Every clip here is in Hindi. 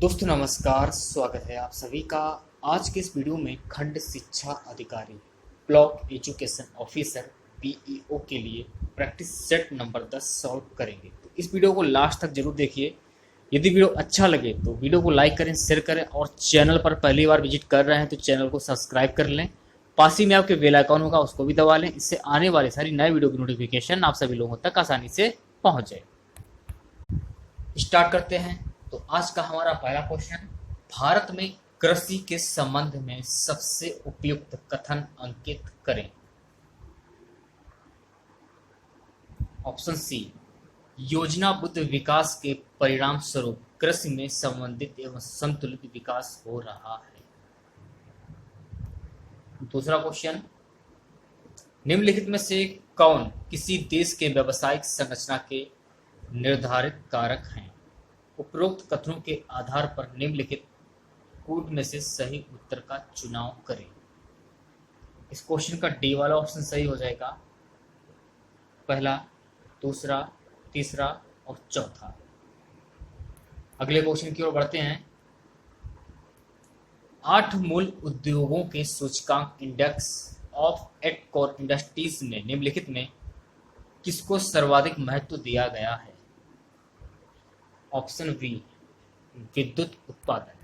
दोस्तों नमस्कार, स्वागत है आप सभी का। आज के इस वीडियो में खंड शिक्षा अधिकारी ब्लॉक एजुकेशन ऑफिसर पीईओ के लिए प्रैक्टिस सेट नंबर 10 सॉल्व करेंगे। तो इस वीडियो को लास्ट तक जरूर देखिए। यदि वीडियो अच्छा लगे तो वीडियो को लाइक करें, शेयर करें और चैनल पर पहली बार विजिट कर रहे हैं तो चैनल को सब्सक्राइब कर लें। पास ही में आपके बेल आइकॉन होगा, उसको भी दबा लें। इससे आने वाले सारी नए वीडियो की नोटिफिकेशन आप सभी लोगों तक आसानी से पहुंच जाए। स्टार्ट करते हैं। तो आज का हमारा पहला क्वेश्चन, भारत में कृषि के संबंध में सबसे उपयुक्त कथन अंकित करें। ऑप्शन सी, योजनाबद्ध विकास के परिणाम स्वरूप कृषि में संबंधित एवं संतुलित विकास हो रहा है। दूसरा क्वेश्चन, निम्नलिखित में से कौन किसी देश के व्यावसायिक संरचना के निर्धारित कारक हैं। उपरोक्त कथनों के आधार पर निम्नलिखित कूट में से सही उत्तर का चुनाव करें। इस क्वेश्चन का डी वाला ऑप्शन सही हो जाएगा। पहला, दूसरा, तीसरा और चौथा। अगले क्वेश्चन की ओर बढ़ते हैं। 8 मूल उद्योगों के सूचकांक इंडेक्स ऑफ 8 कोर इंडस्ट्रीज में निम्नलिखित में किसको सर्वाधिक महत्व दिया गया है। ऑप्शन बी, विद्युत उत्पादन।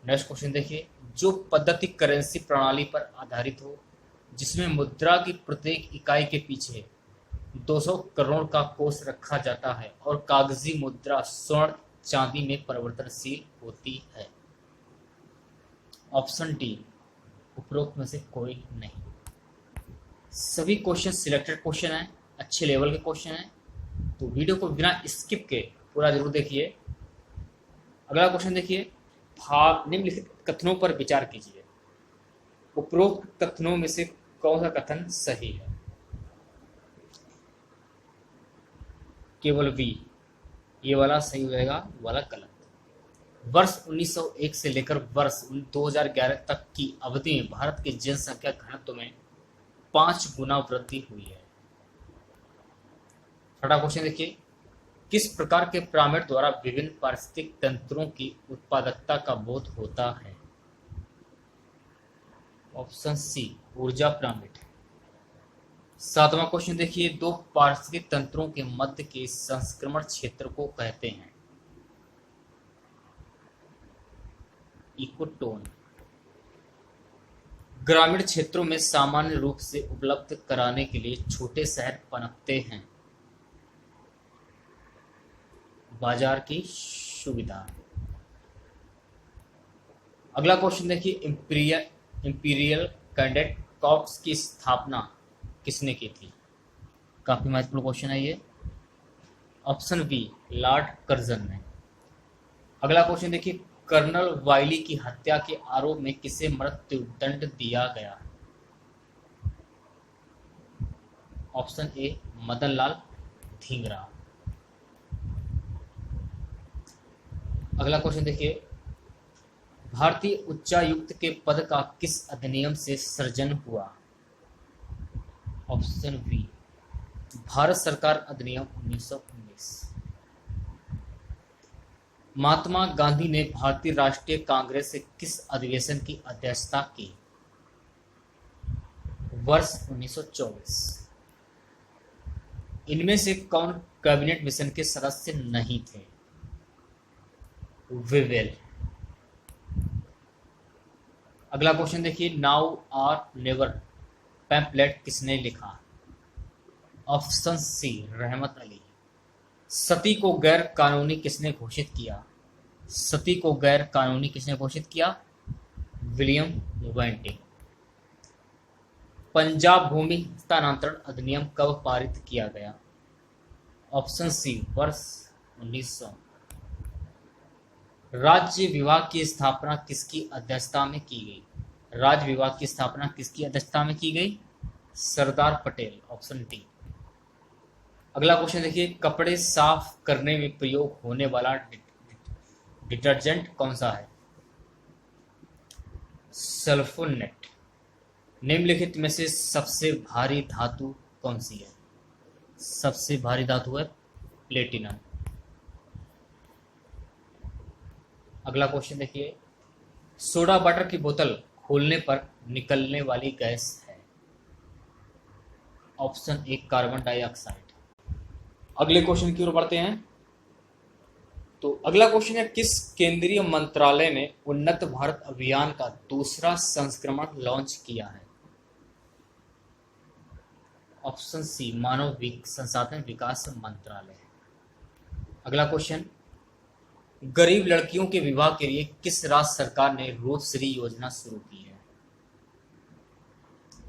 नेक्स्ट क्वेश्चन देखिए, जो पद्धति करेंसी प्रणाली पर आधारित हो जिसमें मुद्रा की प्रत्येक इकाई के पीछे 200 करोड़ का कोष रखा जाता है और कागजी मुद्रा स्वर्ण चांदी में परिवर्तनशील होती है। ऑप्शन डी, उपरोक्त में से कोई नहीं। सभी क्वेश्चन सिलेक्टेड क्वेश्चन हैं, अच्छे लेवल के क्वेश्चन हैं, तो वीडियो को बिना स्किप के पूरा जरूर देखिए। अगला क्वेश्चन देखिए, निम्नलिखित कथनों पर विचार कीजिए। उपरोक्त कथनों में से कौन सा कथन सही है। केवल बी, ये वाला सही हो जाएगा, वाला गलत। वर्ष 1901 से लेकर वर्ष 2011 तक की अवधि में भारत के जनसंख्या घनत्व में 5 गुना वृद्धि हुई है। छठा क्वेश्चन देखिए, किस प्रकार के पिरामिड द्वारा विभिन्न पारिस्थितिक तंत्रों की उत्पादकता का बोध होता है। ऑप्शन सी, ऊर्जा पिरामिड। सातवां क्वेश्चन देखिए, 2 पारिस्थितिक तंत्रों के मध्य के संक्रमण क्षेत्र को कहते हैं। इकोटोन। ग्रामीण क्षेत्रों में सामान्य रूप से उपलब्ध कराने के लिए छोटे शहर पनपते हैं। बाजार की सुविधा। अगला क्वेश्चन देखिए, इंपीरियल कैडेट कॉर्प्स की स्थापना किसने की थी। काफी महत्वपूर्ण क्वेश्चन है ये। ऑप्शन बी, लॉर्ड कर्जन ने। अगला क्वेश्चन देखिए, कर्नल वाइली की हत्या के आरोप में किसे मृत्युदंड दिया गया। Option A, Madan Lal Dhingra. अगला क्वेश्चन देखिए, भारतीय उच्चायुक्त के पद का किस अधिनियम से सृजन हुआ। ऑप्शन बी, भारत सरकार अधिनियम 1919। महात्मा गांधी ने भारतीय राष्ट्रीय कांग्रेस से किस अधिवेशन की अध्यक्षता की। वर्ष 1924। इनमें से कौन कैबिनेट मिशन के सदस्य नहीं थे। विवेल। अगला क्वेश्चन देखिए, नाउ और नेवर पैम्पलेट किसने लिखा। ऑप्शन सी, रहमत अली। सती को गैर कानूनी किसने घोषित किया। सती को गैर कानूनी किसने घोषित किया। विलियम वेंटिंग। पंजाब भूमि हस्तांतरण अधिनियम कब पारित किया गया। ऑप्शन सी, वर्ष 1900। राज्य विभाग की स्थापना किसकी अध्यक्षता में की गई। राज्य विभाग की स्थापना किसकी अध्यक्षता में की गई। सरदार पटेल। Option D. अगला क्वेश्चन देखिए, कपड़े साफ करने में प्रयोग होने वाला डिटर्जेंट कौन सा है। सल्फोनेट। निम्नलिखित में से सबसे भारी धातु कौन सी है। सबसे भारी धातु है प्लेटिनम। अगला क्वेश्चन देखिए, सोडा वाटर की बोतल खोलने पर निकलने वाली गैस है। Option A carbon dioxide. अगले क्वेश्चन की ओर बढ़ते हैं। तो अगला क्वेश्चन है, किस केंद्रीय मंत्रालय ने उन्नत भारत अभियान का दूसरा संस्करण लॉन्च किया है? ऑप्शन सी मानव संसाधन विकास मंत्रालय। अगला क्वेश्चन, गरीब लड़कियों के विवाह के लिए किस राज्य सरकार ने रोजश्री योजना शुरू की है?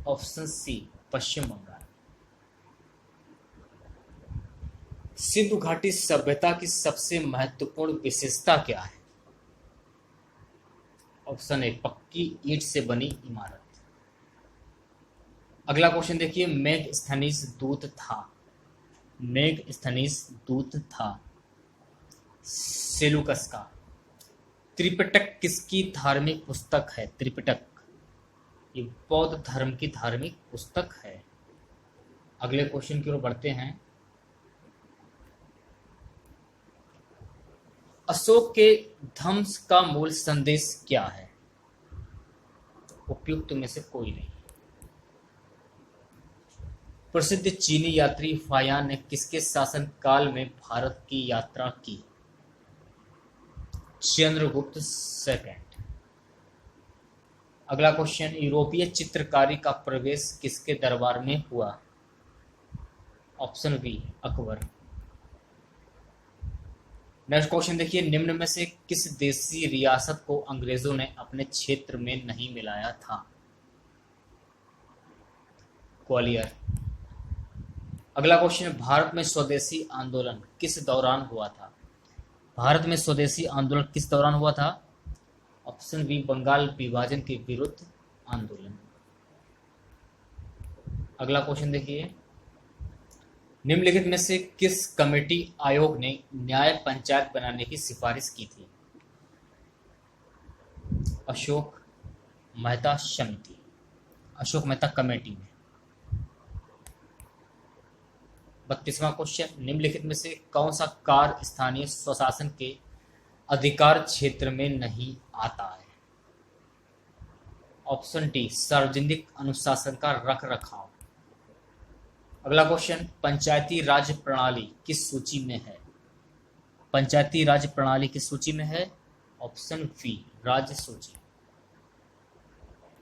ऑप्शन सी पश्चिम बंगाल। सिंधु घाटी सभ्यता की सबसे महत्वपूर्ण विशेषता क्या है? ऑप्शन ए पक्की ईंट से बनी इमारत। अगला क्वेश्चन देखिए, मेघ स्थनीज दूत था। मेघ स्थनीज दूत था सेलुकस का। त्रिपिटक किसकी धार्मिक पुस्तक है? त्रिपिटक ये बौद्ध धर्म की धार्मिक पुस्तक है। अगले क्वेश्चन की ओर बढ़ते हैं। अशोक के ध्वंस का मूल संदेश क्या है? उपयुक्त में से कोई नहीं। प्रसिद्ध चीनी यात्री फायान ने किसके शासन काल में भारत की यात्रा की? चंद्रगुप्त सेकंड। अगला क्वेश्चन, यूरोपीय चित्रकारी का प्रवेश किसके दरबार में हुआ? Option B Akbar. Next question देखिए, निम्न में से किस देशी रियासत को अंग्रेजों ने अपने क्षेत्र में नहीं मिलाया था? ग्वालियर। अगला क्वेश्चन, भारत में स्वदेशी आंदोलन किस दौरान हुआ था? भारत में स्वदेशी आंदोलन किस दौरान हुआ था? ऑप्शन बी बंगाल विभाजन के विरुद्ध आंदोलन। अगला क्वेश्चन देखिए, निम्नलिखित में से किस कमेटी आयोग ने न्याय पंचायत बनाने की सिफारिश की थी? अशोक मेहता समिति, अशोक मेहता कमेटी में। 32वां क्वेश्चन, निम्नलिखित में से कौन सा कार्य स्थानीय स्वशासन के अधिकार क्षेत्र में नहीं आता है? ऑप्शन डी सार्वजनिक अनुशासन का रख रखाव। अगला क्वेश्चन, पंचायती राज प्रणाली किस सूची में है? पंचायती राज प्रणाली किस सूची में है? ऑप्शन बी राज्य सूची।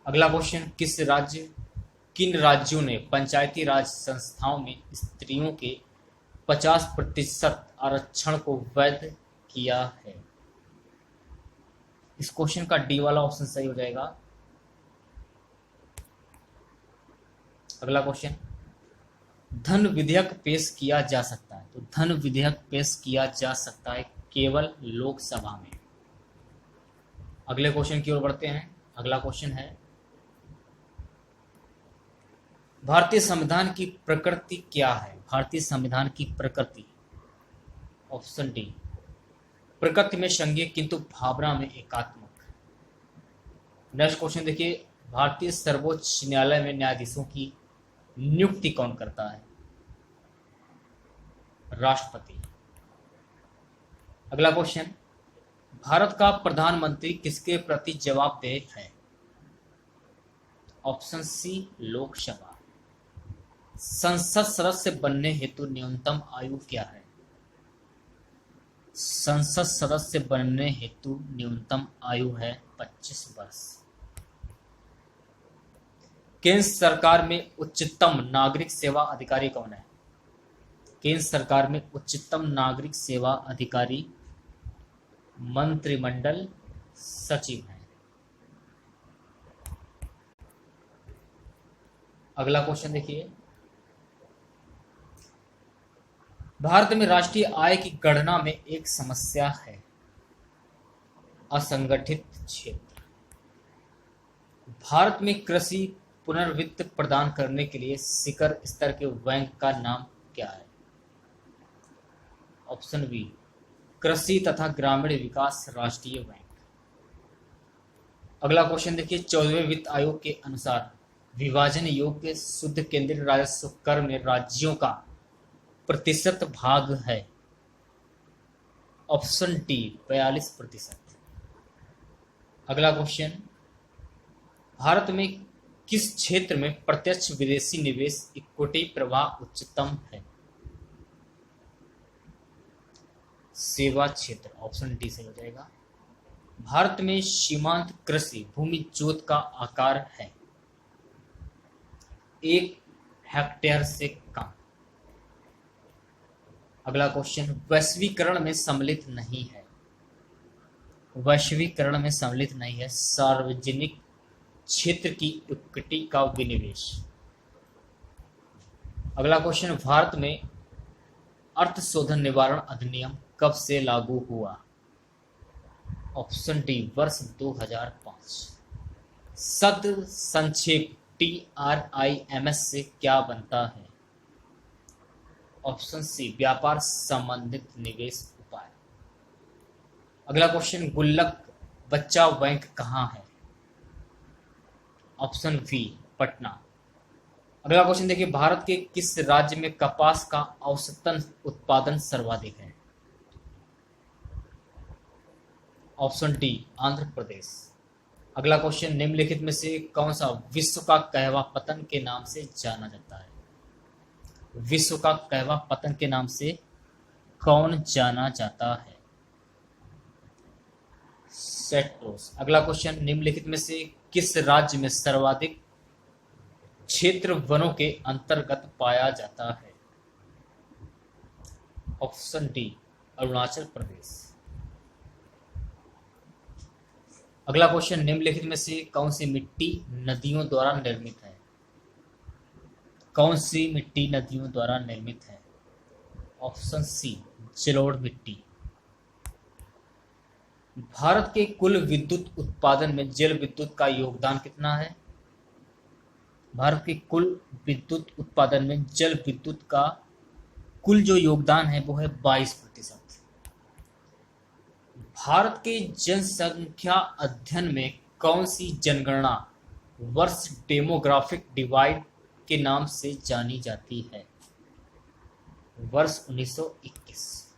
अगला क्वेश्चन, किन राज्यों ने पंचायती राज संस्थाओं में स्त्रियों के 50% आरक्षण को वैध किया है? इस क्वेश्चन का डी वाला ऑप्शन सही हो जाएगा। अगला क्वेश्चन, धन विधेयक पेश किया जा सकता है, तो धन विधेयक पेश किया जा सकता है केवल लोकसभा में। अगले क्वेश्चन की ओर बढ़ते हैं। अगला क्वेश्चन है, भारतीय संविधान की प्रकृति क्या है? भारतीय संविधान की प्रकृति। ऑप्शन डी प्रकृति में संघीय किंतु भावना में एकात्मक। नेक्स्ट क्वेश्चन देखिए, भारतीय सर्वोच्च न्यायालय में न्यायाधीशों की नियुक्ति कौन करता है? राष्ट्रपति। अगला क्वेश्चन, भारत का प्रधानमंत्री किसके प्रति जवाबदेह है? Option C Lok Sabha. संसद सदस्य बनने हेतु न्यूनतम आयु क्या है? संसद सदस्य बनने हेतु न्यूनतम आयु है 25 वर्ष। केंद्र सरकार में उच्चतम नागरिक सेवा अधिकारी कौन है? केंद्र सरकार में उच्चतम नागरिक सेवा अधिकारी मंत्रिमंडल सचिव है। अगला क्वेश्चन देखिए, भारत में राष्ट्रीय आय की गणना में एक समस्या है, असंगठित क्षेत्र। भारत में कृषि पुनर्वित्त प्रदान करने के लिए शिखर स्तर के बैंक का नाम क्या है? ऑप्शन बी कृषि तथा ग्रामीण विकास राष्ट्रीय बैंक। अगला क्वेश्चन देखिए, 14वें वित्त आयोग के अनुसार विभाजन योग्य शुद्ध केंद्रीय राजस्व कर में राज्यों का प्रतिशत भाग है? Option D 42%। अगला क्वेश्चन, भारत में किस क्षेत्र में प्रत्यक्ष विदेशी निवेश इक्विटी प्रवाह उच्चतम है? सेवा क्षेत्र, ऑप्शन डी सही हो जाएगा। भारत में सीमांत कृषि भूमि जोत का आकार है 1 हेक्टेयर से कम। अगला क्वेश्चन, वैश्वीकरण में सम्मिलित नहीं है। वैश्वीकरण में सम्मिलित नहीं है सार्वजनिक क्षेत्र की इक्विटी का विनिवेश। अगला क्वेश्चन, भारत में अर्थ शोधन निवारण अधिनियम कब से लागू हुआ? ऑप्शन डी वर्ष 2005। शब्द संक्षेप TRIMS से क्या बनता है? ऑप्शन सी व्यापार संबंधित निवेश उपाय। अगला क्वेश्चन, गुल्लक बच्चा बैंक कहाँ है? Option B Patna. अगला क्वेश्चन देखिए, भारत के किस राज्य में कपास का औसतन उत्पादन सर्वाधिक है? Option D Andhra Pradesh. अगला क्वेश्चन, निम्नलिखित में से कौन सा विश्व का कहवा पतन के नाम से जाना जाता है? विश्व का कहवा पतन के नाम से कौन जाना जाता है? सेट्रोस। अगला क्वेश्चन, निम्नलिखित में से किस राज्य में सर्वाधिक क्षेत्र वनों के अंतर्गत पाया जाता है? Option D Arunachal Pradesh. अगला क्वेश्चन, निम्नलिखित में से कौन सी मिट्टी नदियों द्वारा निर्मित है? कौन सी मिट्टी नदियों द्वारा निर्मित है? ऑप्शन सी जलोढ़ मिट्टी। भारत के कुल विद्युत उत्पादन में जल विद्युत का योगदान कितना है? भारत के कुल विद्युत उत्पादन में जल विद्युत का कुल जो योगदान है वो है 22%। भारत के जनसंख्या अध्ययन में कौन सी जनगणना वर्ष डेमोग्राफिक डिवाइड के नाम से जानी जाती है? वर्ष 1921।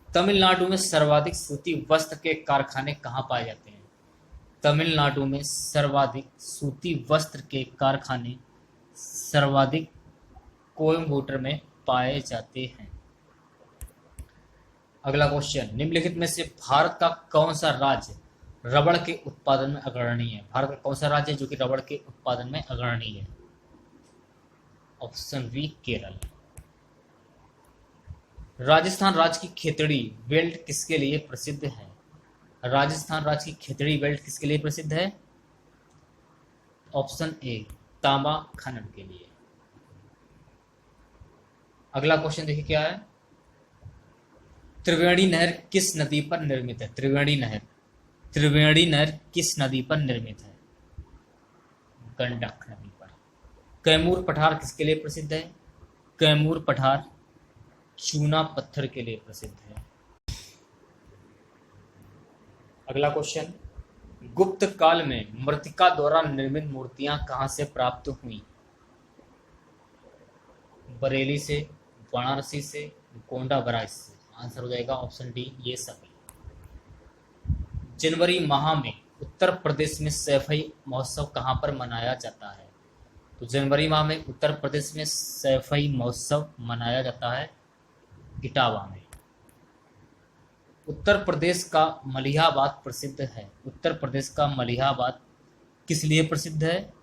तमिलनाडु में सर्वाधिक सूती वस्त्र के कारखाने कहाँ पाए जाते हैं? तमिलनाडु में सर्वाधिक सूती वस्त्र के कारखाने सर्वाधिक कोयम्बटूर में पाए जाते हैं। अगला क्वेश्चन, निम्नलिखित में से भारत का कौन सा राज्य रबड़ के उत्पादन में अग्रणी है? भारत का कौन सा राज्य है जो कि रबड़ के उत्पादन में अग्रणी है? Option B Kerala. राजस्थान राज्य की खेतड़ी बेल्ट किसके लिए प्रसिद्ध है? राजस्थान राज्य की खेतड़ी बेल्ट किसके लिए प्रसिद्ध है? ऑप्शन ए तांबा खनन के लिए। अगला क्वेश्चन देखिए क्या है, त्रिवेणी नहर किस नदी पर निर्मित है? त्रिवेणी नहर किस नदी पर निर्मित है? गंडक नदी पर। कैमूर पठार किसके लिए प्रसिद्ध है? कैमूर पठार चूना पत्थर के लिए प्रसिद्ध है। अगला क्वेश्चन, गुप्त काल में मृत्तिका द्वारा निर्मित मूर्तियां कहां से प्राप्त हुई? बरेली से, वाराणसी से, गोंडा बराज से। आंसर हो जाएगा ऑप्शन डी ये सभी। जनवरी माह में उत्तर प्रदेश में सैफई महोत्सव कहां पर मनाया जाता है? तो जनवरी माह में उत्तर प्रदेश में सैफई महोत्सव मनाया जाता है इटावा में। उत्तर प्रदेश का मलिहाबाद प्रसिद्ध है। उत्तर प्रदेश का मलिहाबाद किस लिए प्रसिद्ध है?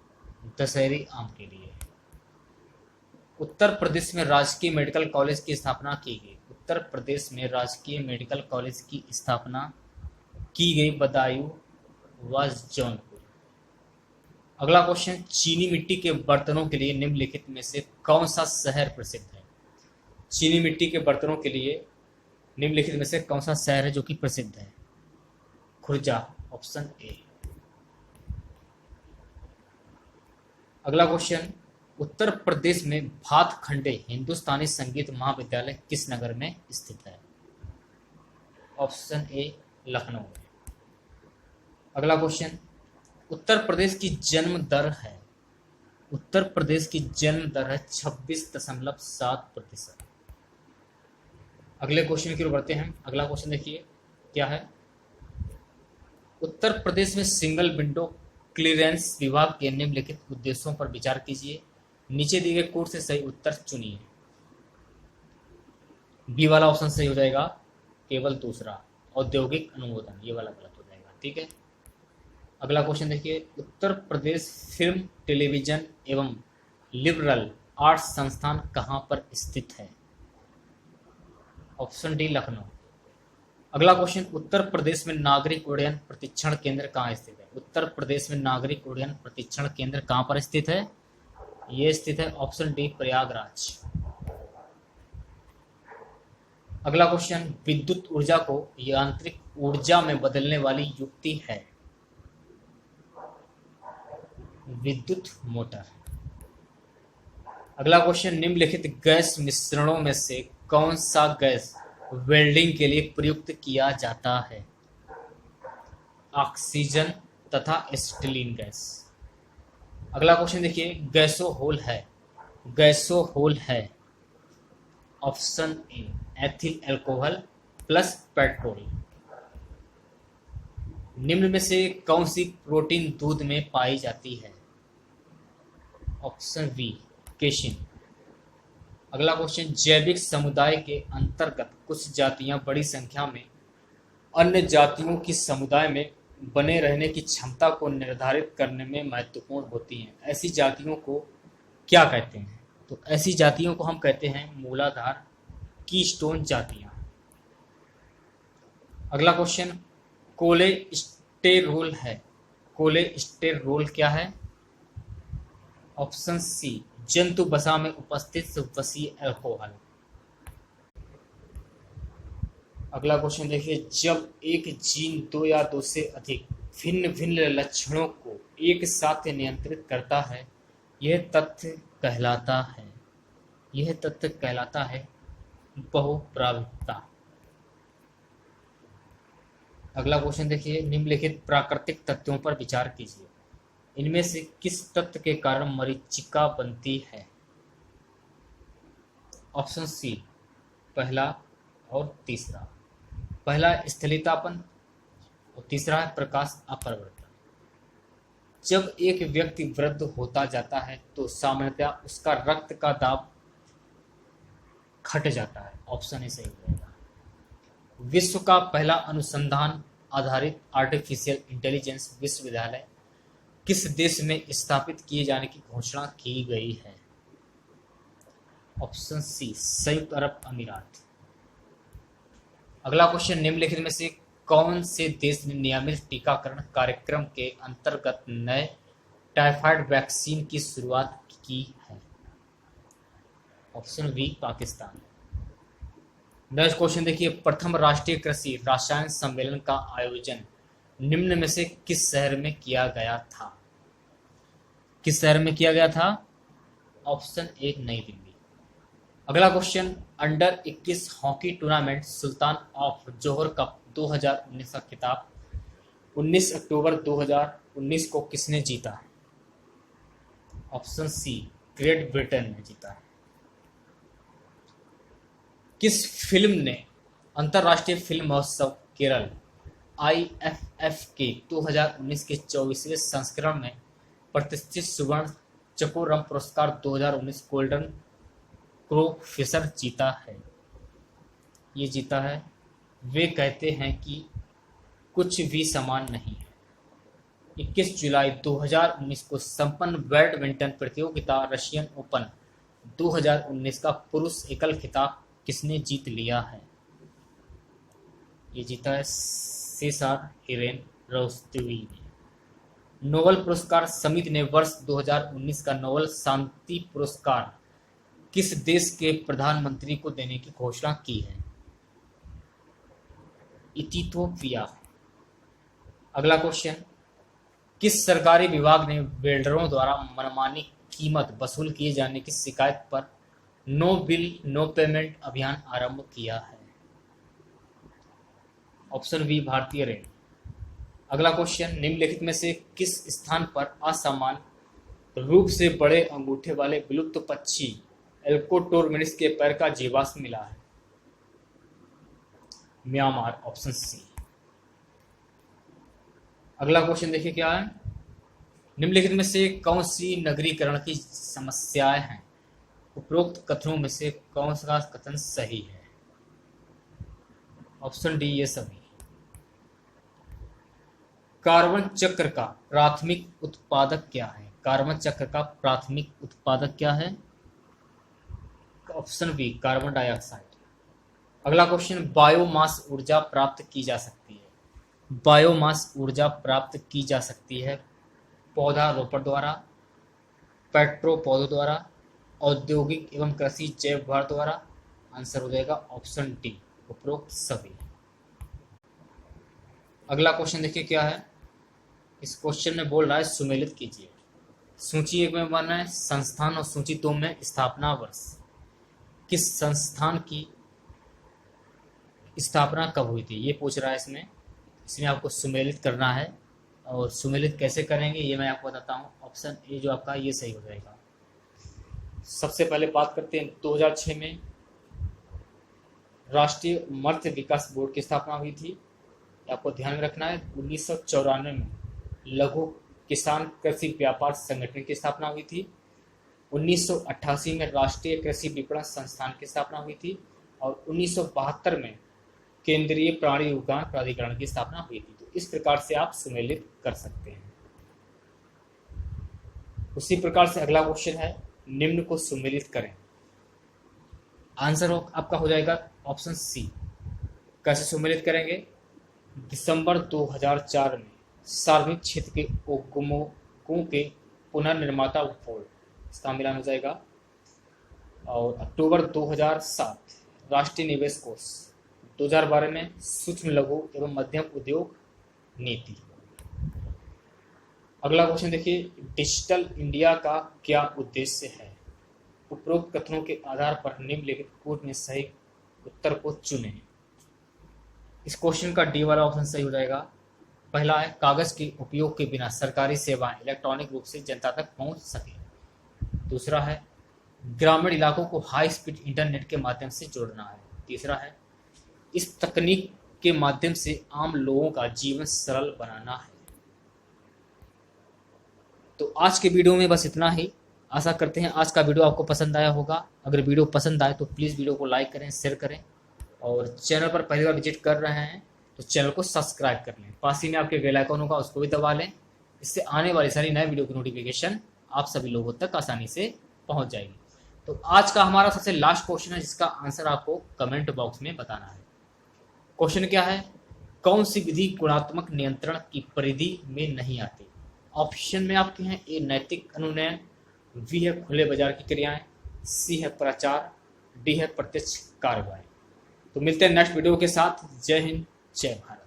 दशहरी आम के लिए। उत्तर प्रदेश में राजकीय मेडिकल कॉलेज की स्थापना की गई। उत्तर प्रदेश में राजकीय मेडिकल कॉलेज की स्थापना की गई बदायूं व जौनपुर। अगला क्वेश्चन, चीनी मिट्टी के बर्तनों के लिए निम्नलिखित में से कौन सा शहर प्रसिद्ध है? चीनी मिट्टी के बर्तनों के लिए निम्नलिखित में से कौन सा शहर है जो कि प्रसिद्ध है? Khurja, option A. अगला क्वेश्चन, उत्तर प्रदेश में भातखंडे हिंदुस्तानी संगीत महाविद्यालय किस नगर में स्थित है? ऑप्शन ए लखनऊ में। अगला क्वेश्चन, उत्तर प्रदेश की जन्म दर है 26.7%। अगले क्वेश्चन की ओर बढ़ते हैं। अगला क्वेश्चन देखिए क्या है, उत्तर प्रदेश में सिंगल विंडो क्लीयरेंस विभाग के निम्नलिखित उद्देश्यों पर विचार कीजिए। नीचे दिए गए कोड से सही उत्तर चुनिए। बी वाला ऑप्शन सही हो जाएगा, केवल दूसरा औद्योगिक अनुमोदन, ये वाला गलत हो जाएगा। ठीक है, अगला क्वेश्चन देखिए। उत्तर प्रदेश फिल्म, टेलीविजन एवं लिबरल आर्ट्स संस्थान कहाँ पर स्थित है? Option D Lucknow. अगला क्वेश्चन, उत्तर प्रदेश में नागरिक उड्डयन प्रशिक्षण केंद्र कहाँ स्थित है? उत्तर प्रदेश में नागरिक उड्डयन प्रशिक्षण केंद्र कहाँ पर स्थित है? ये स्थित है ऑप्शन डी प्रयागराज। अगला क्वेश्चन, विद्युत ऊर्जा को यांत्रिक ऊर्जा में बदलने वाली युक्ति है? विद्युत मोटर। अगला क्वेश्चन, निम्नलिखित गैस मिश्रणों में से कौन सा गैस वेल्डिंग के लिए प्रयुक्त किया जाता है? ऑक्सीजन तथा एसिटिलीन गैस। अगला क्वेश्चन देखिए, गैसोहोल है, गैसोहोल है option A ethyl alcohol plus petrol. निम्न में से कौन सी प्रोटीन दूध में पाई जाती है? Option B casein. अगला क्वेश्चन, जैविक समुदाय के अंतर्गत कुछ जातियां बड़ी संख्या में अन्य जातियों की समुदाय में बने रहने की क्षमता को निर्धारित करने में महत्वपूर्ण होती हैं। ऐसी जातियों को क्या कहते हैं? तो ऐसी जातियों को हम कहते हैं मूलाधार कीस्टोन जातियां। अगला क्वेश्चन, कोलेस्टेरोल है, कोलेस्टेरोल क्या है? ऑप्शन सी जंतु वसा में उपस्थित वसीय अल्कोहल। अगला क्वेश्चन देखिए, जब एक जीन दो या दो से अधिक भिन्न भिन्न लक्षणों को एक साथ नियंत्रित करता है, यह तथ्य कहलाता है बहुप्रभाविता। अगला क्वेश्चन देखिए, निम्नलिखित प्राकृतिक तत्वों पर विचार कीजिए। इनमें से किस तत्व के कारण मरीचिका बनती है? ऑप्शन सी पहला और तीसरा। पहला स्थलितापन और तीसरा है प्रकाश अपवर्तन। जब एक व्यक्ति वृद्ध होता जाता है तो सामान्यतः उसका रक्त का दाब घट जाता है। ऑप्शन ए सही हो जाएगा। विश्व का पहला अनुसंधान आधारित आर्टिफिशियल इंटेलिजेंस विश्वविद्यालय किस देश में स्थापित किए जाने की घोषणा की गई है? ऑप्शन सी संयुक्त अरब अमीरात। अगला क्वेश्चन, निम्नलिखित में से कौन से देश ने नियमित टीकाकरण कार्यक्रम के अंतर्गत नए टाइफाइड वैक्सीन की शुरुआत की है? Option B Pakistan. Next question देखिए, प्रथम राष्ट्रीय कृषि रसायन सम्मेलन का आयोजन निम्न में से किस शहर में किया गया था? किस शहर में किया गया था? ऑप्शन ए नई दिल्ली। अगला question, under 21 hockey tournament Sultan of Johar cup 2019 का खिताब 19 अक्टूबर 2019 को किसने जीता? ऑप्शन सी ग्रेट ब्रिटेन ने जीता। किस फिल्म ने अंतर्राष्ट्रीय फिल्म महोत्सव केरल IFF के 2019 के 24वें संस्करण में प्रतिष्ठित सुवर्ण चकोरम पुरस्कार 2019 गोल्डन क्रो फिशर जीता है? ये जीता है वे कहते हैं कि कुछ भी समान नहीं है। 21 जुलाई 2019 को संपन्न बैडमिंटन प्रतियोगिता रशियन ओपन 2019 का पुरुष एकल खिताब किसने जीत लिया है? ये जीता है सेसार हिरेन रोस्तवी ने। नोबेल पुरस्कार समिति ने वर्ष 2019 का नोबेल शांति पुरस्कार किस देश के प्रधानमंत्री को देने की घोषणा की है? इथियोपिया। अगला क्वेश्चन, किस सरकारी विभाग ने वेल्डरों द्वारा मनमानी कीमत वसूल किए जाने की शिकायत पर नो बिल नो पेमेंट अभियान आरंभ किया है? ऑप्शन बी भारतीय रेल। अगला क्वेश्चन, निम्नलिखित में से किस स्थान पर असामान्य रूप से बड़े अंगूठे वाले विलुप्त पक्षी एल्कोटोर्मिनिस के पैर का जीवाश्म मिला है? म्यांमार। Option C. अगला क्वेश्चन देखिए क्या है, निम्नलिखित में से कौन सी नगरीकरण की समस्याएं हैं, उपरोक्त कथनों में से कौन सा कथन सही है। ऑप्शन डी ये सभी। कार्बन चक्र का प्राथमिक उत्पादक क्या है, कार्बन चक्र का प्राथमिक उत्पादक क्या है। Option B carbon dioxide. अगला क्वेश्चन, बायोमास ऊर्जा प्राप्त की जा सकती है, बायोमास ऊर्जा प्राप्त की जा सकती है पौधारोपण द्वारा, पेट्रो पौधों द्वारा, औद्योगिक एवं कृषि जैव भार द्वारा। आंसर हो जाएगा ऑप्शन डी उपरोक्त सभी। अगला क्वेश्चन देखिए क्या है, इस क्वेश्चन में बोल रहा है सुमेलित कीजिए। सूची 1 में बना है संस्थान और सूची 2 में स्थापना वर्ष। किस संस्थान की स्थापना कब हुई थी ये पूछ रहा है इसमें। इसमें आपको सुमेलित करना है और सुमेलित कैसे करेंगे ये मैं आपको बताता हूँ। ऑप्शन ए जो आपका ये सही हो जाएगा। सबसे पहले बात करते हैं 2006 में राष्ट्रीय मत्स्य विकास बोर्ड की स्थापना हुई थी, आपको ध्यान में रखना है। 1994 में लघु किसान कृषि व्यापार संगठन की स्थापना हुई थी। 1988 में राष्ट्रीय कृषि विपणन संस्थान की स्थापना हुई थी और 1972 में केंद्रीय प्राणी उद्यान प्राधिकरण की स्थापना हुई थी। तो इस प्रकार से आप सुमेलित कर सकते हैं। उसी प्रकार से अगला क्वेश्चन है, निम्न को सुमेलित करें। आंसर आपका हो जाएगा ऑप्शन सी। कैसे सुमेलित करेंगे, दिसंबर 2004 में सार्वजनिक क्षेत्र के उद्यमों के पुनर्निर्माता बोर्ड, इसका मिलान हो जाएगा। और अक्टूबर 2007 राष्ट्रीय निवेश कोष, 2012 में सूक्ष्म लघु एवं मध्यम उद्योग नीति। अगला क्वेश्चन देखिए, डिजिटल इंडिया का क्या उद्देश्य है। उपरोक्त कथनों के आधार पर निम्नलिखित कोड में सही उत्तर को चुनें। इस क्वेश्चन का डी वाला ऑप्शन सही हो जाएगा। पहला है कागज के उपयोग के बिना सरकारी सेवाएं इलेक्ट्रॉनिक रूप से जनता तक पहुंच सके। दूसरा है ग्रामीण इलाकों को हाई स्पीड इंटरनेट के माध्यम से जोड़ना है। तीसरा है इस तकनीक के माध्यम से आम लोगों का जीवन सरल बनाना है। तो आज के वीडियो में बस इतना ही। आशा करते हैं आज का वीडियो आपको पसंद आया होगा। अगर वीडियो पसंद आए तो प्लीज़ वीडियो को लाइक करें, शेयर करें और चैनल पर पहली बार विजिट कर रहे हैं तो चैनल को सब्सक्राइब कर लें। पास ही में आपके बेल आइकन होगा उसको भी दबा लें। इससे आने वाली सारी नए वीडियो की नोटिफिकेशन आप सभी लोगों तक आसानी से पहुंच जाएगी। तो आज का हमारा सबसे लास्ट क्वेश्चन है जिसका आंसर आपको कमेंट बॉक्स में बताना है। क्वेश्चन क्या है, कौन सी विधि गुणात्मक नियंत्रण की परिधि में नहीं आती। ऑप्शन में आपके हैं ए नैतिक अनुनयन, बी है खुले बाजार की क्रियाएं, सी है प्रचार, डी है प्रत्यक्ष कार्रवाई। तो मिलते हैं नेक्स्ट वीडियो के साथ। जय हिंद, जय भारत।